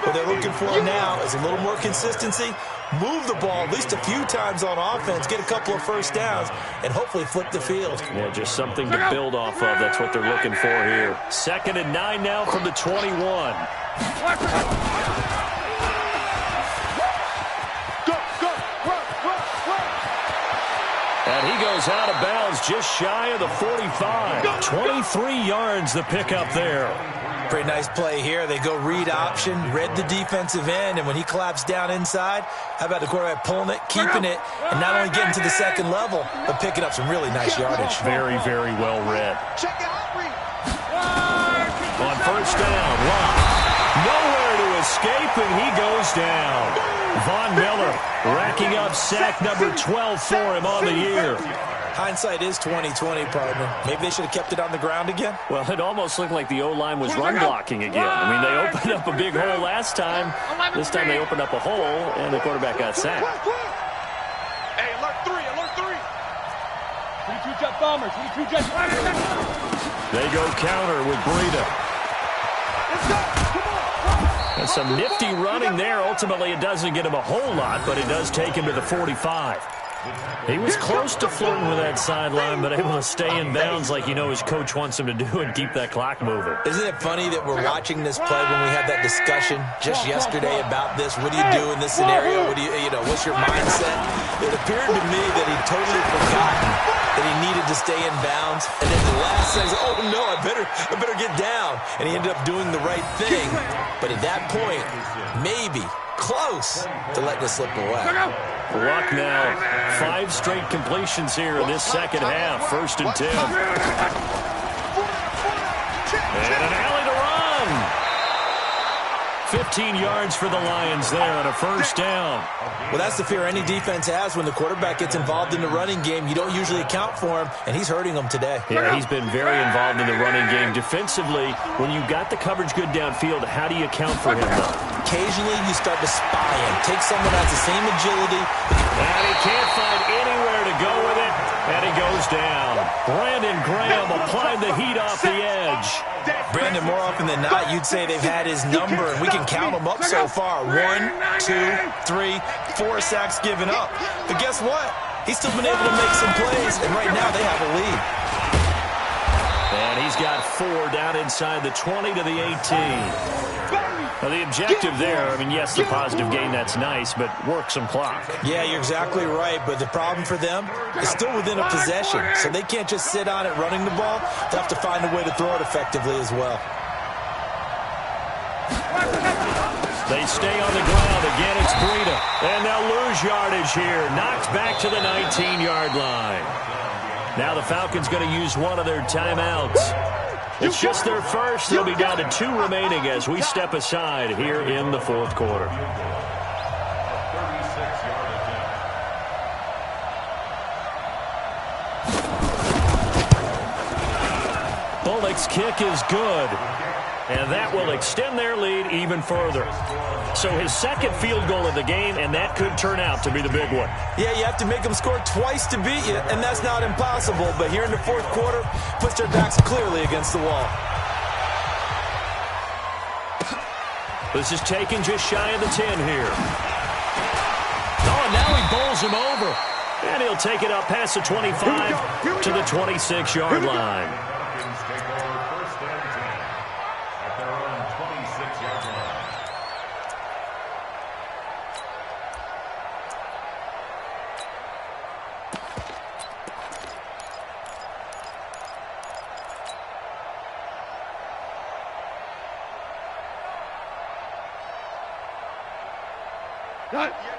What they're looking for now is a little more consistency, move the ball at least a few times on offense, get a couple of first downs, and hopefully flip the field. Yeah, just something to build off of. That's what they're looking for here. 2nd and 9 now from the 21. goes out of bounds just shy of the 45. 23 yards the pickup there. Pretty nice play here. They go read option, read the defensive end, and when he claps down inside, how about the quarterback pulling it, keeping it, and not only getting to the second level, but picking up some really nice yardage. Very, very well read. On first down, Locke. Nowhere to escape, and he goes down. Von Miller racking up sack number 12 for him on the year. Hindsight is 20/20, partner. Maybe they should have kept it on the ground again. Well, it almost looked like the O-line was run blocking again. I mean, they opened up a big hole last time. This time they opened up a hole, and the quarterback got sacked. Hey, alert 3, alert 3. 22 jet bombers, 22 jet. They go counter with Breida. And some nifty running there. Ultimately, it doesn't get him a whole lot, but it does take him to the 45. He was close to flirting with that sideline, but able to stay in bounds like you know his coach wants him to do and keep that clock moving. Isn't it funny that we're watching this play when we had that discussion just yesterday about this? What do you do in this scenario? What do you know, what's your mindset? It appeared to me that he'd totally forgotten that he needed to stay in bounds. And then the last second, oh no, I better get down. And he ended up doing the right thing. But at that point, maybe close to letting it slip away. Luck now, 5 straight completions here in this second half. 1st and 10. And an alley to run. 15 yards for the Lions there on a first down. Well, that's the fear any defense has when the quarterback gets involved in the running game. You don't usually account for him, and he's hurting them today. Yeah, he's been very involved in the running game. Defensively, when you got the coverage good downfield, how do you account for him, though? Occasionally, you start to spy him. Take someone that has the same agility. And he can't find anywhere to go with it, and he goes down. Brandon Graham applied the heat off the edge. Brandon, more often than not, you'd say they've had his number, and we can count them up so far. 1, 2, 3, 4 sacks given up. But guess what? He's still been able to make some plays, and right now they have a lead. And he's got 4 down inside the 20 to the 18. Now, the objective there, I mean, yes, the positive gain, that's nice, but work some clock. Yeah, you're exactly right, but the problem for them is still within a possession, so they can't just sit on it running the ball. They have to find a way to throw it effectively as well. They stay on the ground. Again, it's Breida. And they'll lose yardage here. Knocked back to the 19-yard line. Now the Falcons going to use one of their timeouts. It's just their first. They'll be down to 2 remaining as we step aside here in the 4th quarter. Bullock's kick is good. And that will extend their lead even further. So his second field goal of the game, and that could turn out to be the big one. Yeah, you have to make them score twice to beat you, and that's not impossible. But here in the 4th quarter, puts their backs clearly against the wall. This is taken just shy of the 10 here. Oh, and now he bowls him over. And he'll take it up past the 25 to the 26-yard line.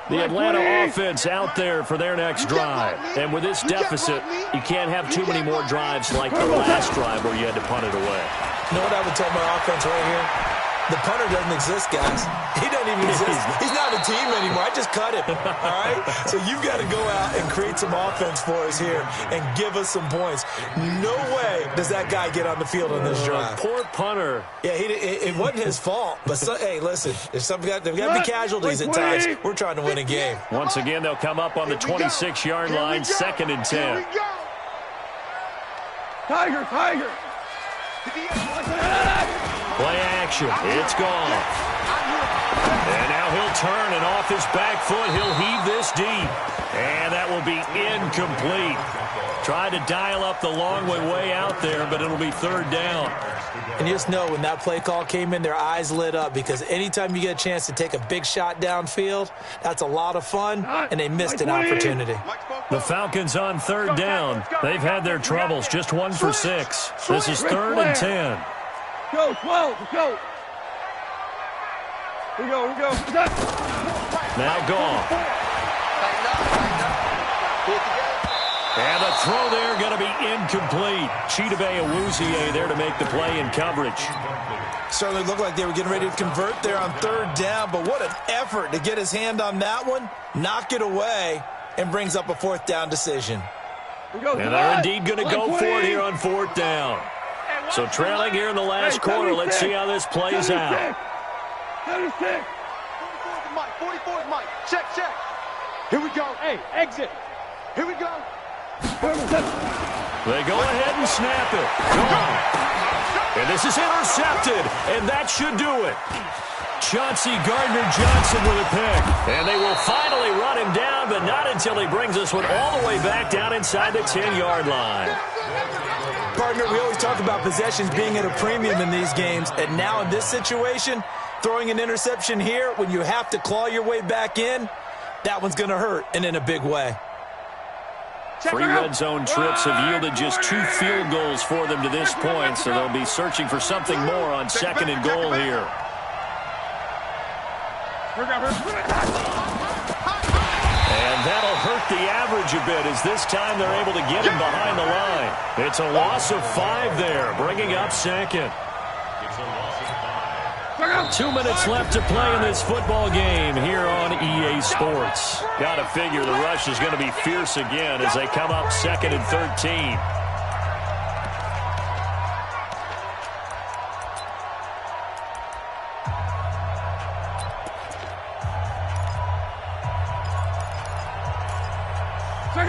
The Atlanta offense out there for their next drive. And with this deficit, you can't have too many more drives like the last drive where you had to punt it away. You know what I would tell my offense right here? The punter doesn't exist, guys. He doesn't even exist. He's not a team anymore. I just cut him, all right? So you've got to go out and create some offense for us here and give us some points. No way does that guy get on the field on this drive. Poor punter. Yeah, it wasn't his fault. But, hey, listen, there's got to be casualties at times. We're trying to win a game. Once again, they'll come up on the 26-yard line, 2nd and 10. Tiger. Play action. It's gone. And now he'll turn and off off his back foot. He'll heave this deep. And that will be incomplete. Tried to dial up the long way out there, but it'll be third down. And you just know when that play call came in, their eyes lit up, because anytime you get a chance to take a big shot downfield, that's a lot of fun, and they missed an opportunity. The Falcons on third down. They've had their troubles, just 1 for 6. This is 3rd and 10. Go, 12, go. Here we go. Now gone. And the throw there going to be incomplete. Chidobe Awuzie there to make the play in coverage. Certainly looked like they were getting ready to convert there on 3rd down, but what an effort to get his hand on that one, knock it away, and brings up a 4th down decision. And they're indeed going to go for it here on 4th down. So trailing here in the last quarter, let's see how this plays out. 36. 44 is Mike. Check. Here we go. Hey, exit. Here we go. They go ahead and snap it. Gone. And this is intercepted, and that should do it. Chauncey Gardner-Johnson with a pick. And they will finally run him down, but not until he brings this one all the way back down inside the 10-yard line. Partner, we always talk about possessions being at a premium in these games, and now in this situation, throwing an interception here when you have to claw your way back in, that one's going to hurt, and in a big way. 3 red zone trips have yielded just 2 field goals for them to this point, so they'll be searching for something more on 2nd and goal here. And that'll hurt the average a bit, as this time they're able to get him behind the line. It's a loss of 5 there, bringing up 2nd. 2 minutes left to play in this football game here on EA Sports. Got to figure the rush is going to be fierce again as they come up 2nd and 13.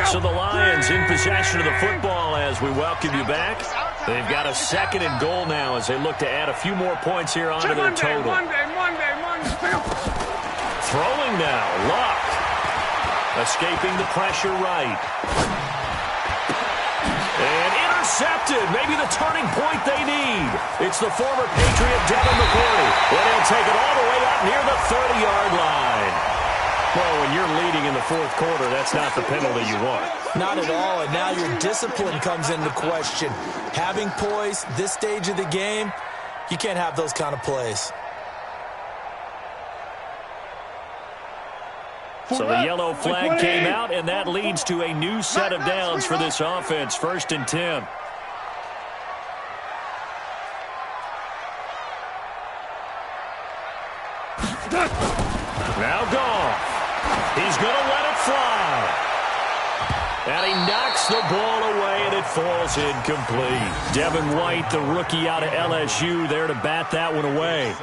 So the Lions in possession of the football as we welcome you back. They've got a 2nd and goal now as they look to add a few more points here onto their total. Throwing now, Luck. Escaping the pressure right. And intercepted. Maybe the turning point they need. It's the former Patriot Devin McCourty. And he'll take it all the way up near the 30-yard line. Well, when you're leading in the 4th quarter, that's not the penalty you want. Not at all, and now your discipline comes into question. Having poise this stage of the game, you can't have those kind of plays. So the yellow flag came out, and that leads to a new set of downs for this offense. 1st and 10. Now gone. He's going to let it fly. And he knocks the ball away, and it falls incomplete. Devin White, the rookie out of LSU, there to bat that one away.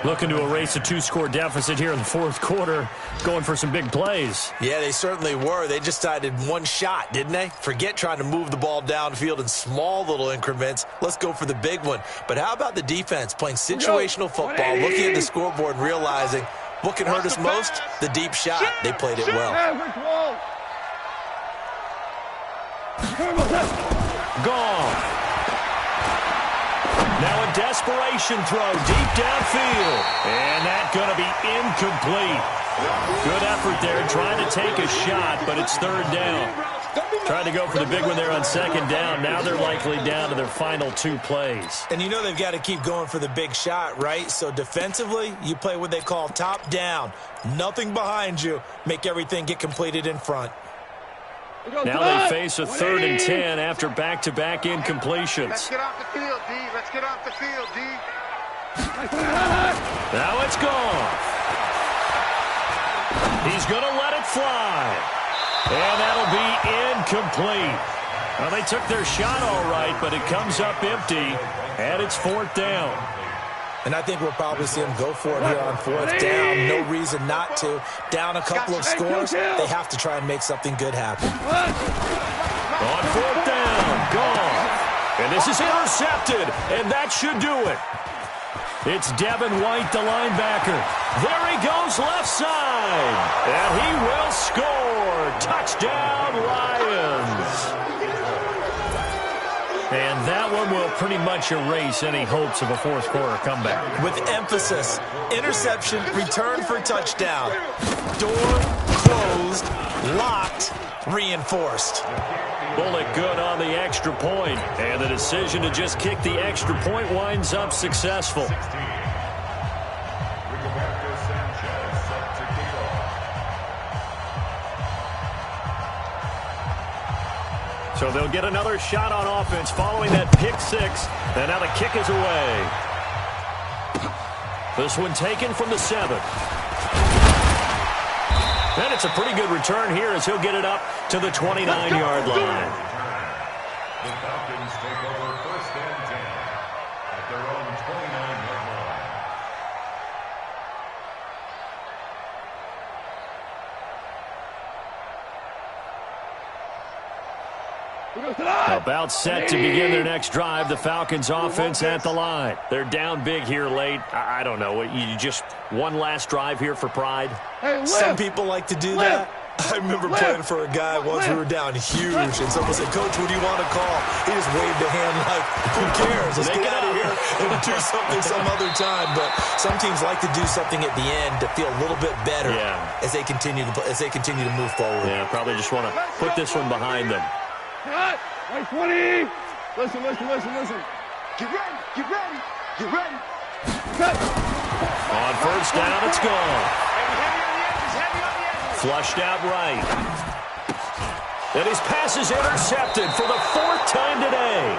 Looking to erase a 2-score deficit here in the 4th quarter, going for some big plays. Yeah, they certainly were. They just decided one shot, didn't they? Forget trying to move the ball downfield in small little increments. Let's go for the big one. But how about the defense playing situational football, looking at the scoreboard and realizing what can hurt us most? The deep shot. They played it well. Gone. Now a desperation throw deep downfield. And that's going to be incomplete. Good effort there trying to take a shot, but it's 3rd down. Trying to go for the big one there on 2nd down. Now they're likely down to their final 2 plays. And you know they've got to keep going for the big shot, right? So defensively, you play what they call top down. Nothing behind you. Make everything get completed in front. Now they face a 3rd and 10 after back-to-back incompletions. Let's get off the field, D. Let's get off the field, D. Now it's gone. He's going to let it fly. And that'll be incomplete. Well, they took their shot all right, but it comes up empty, and it's 4th down. And I think we'll probably see them go for it here on 4th down. No reason not to. Down a couple of scores, they have to try and make something good happen. On 4th down, gone. And this is intercepted, and that should do it. It's Devin White, the linebacker. There he goes, left side. And he will score. Touchdown, Lions. And that one will pretty much erase any hopes of a fourth quarter comeback. With emphasis, interception, return for touchdown. Door closed, locked, reinforced. Bullet good on the extra point, and the decision to just kick the extra point winds up successful. So they'll get another shot on offense following that pick six, and now the kick is away. This one taken from the 7. And it's a pretty good return here as he'll get it up to the 29-yard line. The Falcons take over first and 10 at their own 29-yard line. About set to begin their next drive. The Falcons offense at the line. They're down big here late. I don't know. You just one last drive here for pride? Some people like to do that. I remember playing for a guy once. We were down huge, and someone said, "Coach, what do you want to call?" He just waved a hand like, "Who cares? Let's get out of here and do something some other time." But some teams like to do something at the end to feel a little bit better as they continue to move forward. Yeah, probably just want to put this one behind them. Like 20. Listen. Get ready, get ready, get ready. Cut. On first down, it's gone. Flushed out right. And his pass is intercepted for the 4th time today.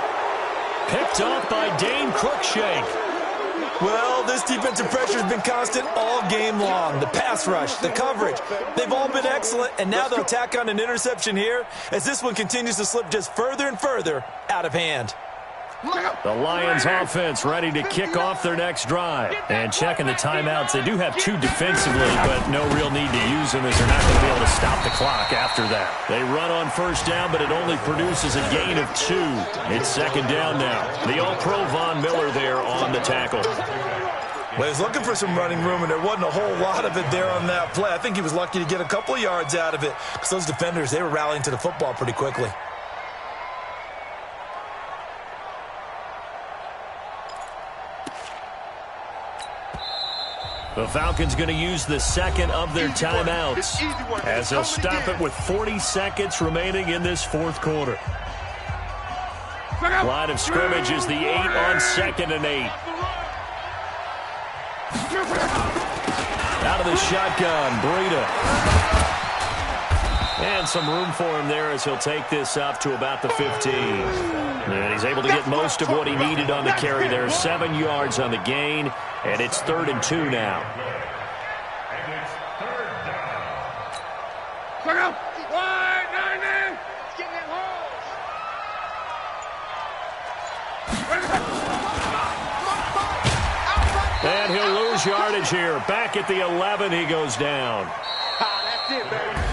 Picked off by Dane Cruikshank. Well, this defensive pressure has been constant all game long. The pass rush, the coverage, they've all been excellent, and now they'll tack on an interception here as this one continues to slip just further and further out of hand. The Lions offense ready to kick off their next drive. And checking the timeouts, they do have 2 defensively, but no real need to use them as they're not going to be able to stop the clock after that. They run on first down, but it only produces a gain of 2. It's second down now. The All-Pro Von Miller there on the tackle. Well, he was looking for some running room, and there wasn't a whole lot of it there on that play. I think he was lucky to get a couple of yards out of it because those defenders, they were rallying to the football pretty quickly. The Falcons going to use the second of their timeouts as they'll stop it with 40 seconds remaining in this fourth quarter. Line of scrimmage is the 8 on 2nd and 8. Out of the shotgun, Breida. And some room for him there as he'll take this up to about the 15. And he's able to get most of what he needed on the carry there. 7 yards on the gain, and it's 3rd and 2 now. And it's 3rd down. Check out. Wide, 90. Get in that hole. And he'll lose yardage here. Back at the 11, he goes down.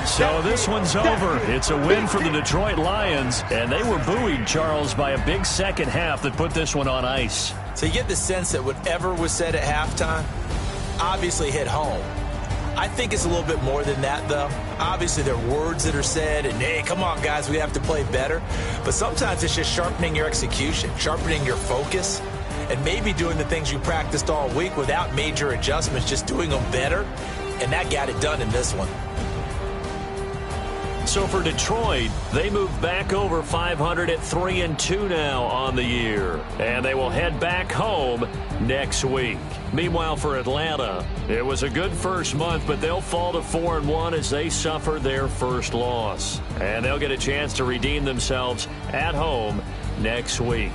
So this one's over. It's a win for the Detroit Lions, and they were buoyed, Charles, by a big second half that put this one on ice. So you get the sense that whatever was said at halftime obviously hit home. I think it's a little bit more than that, though. Obviously, there are words that are said, and, hey, come on, guys, we have to play better. But sometimes it's just sharpening your execution, sharpening your focus, and maybe doing the things you practiced all week without major adjustments, just doing them better, and that got it done in this one. So for Detroit, they move back over 500 at 3-2 now on the year. And they will head back home next week. Meanwhile, for Atlanta, it was a good first month, but they'll fall to 4-1 as they suffer their first loss. And they'll get a chance to redeem themselves at home next week.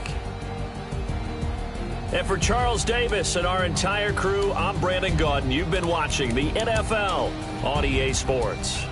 And for Charles Davis and our entire crew, I'm Brandon Gaudin. You've been watching the NFL on EA Sports.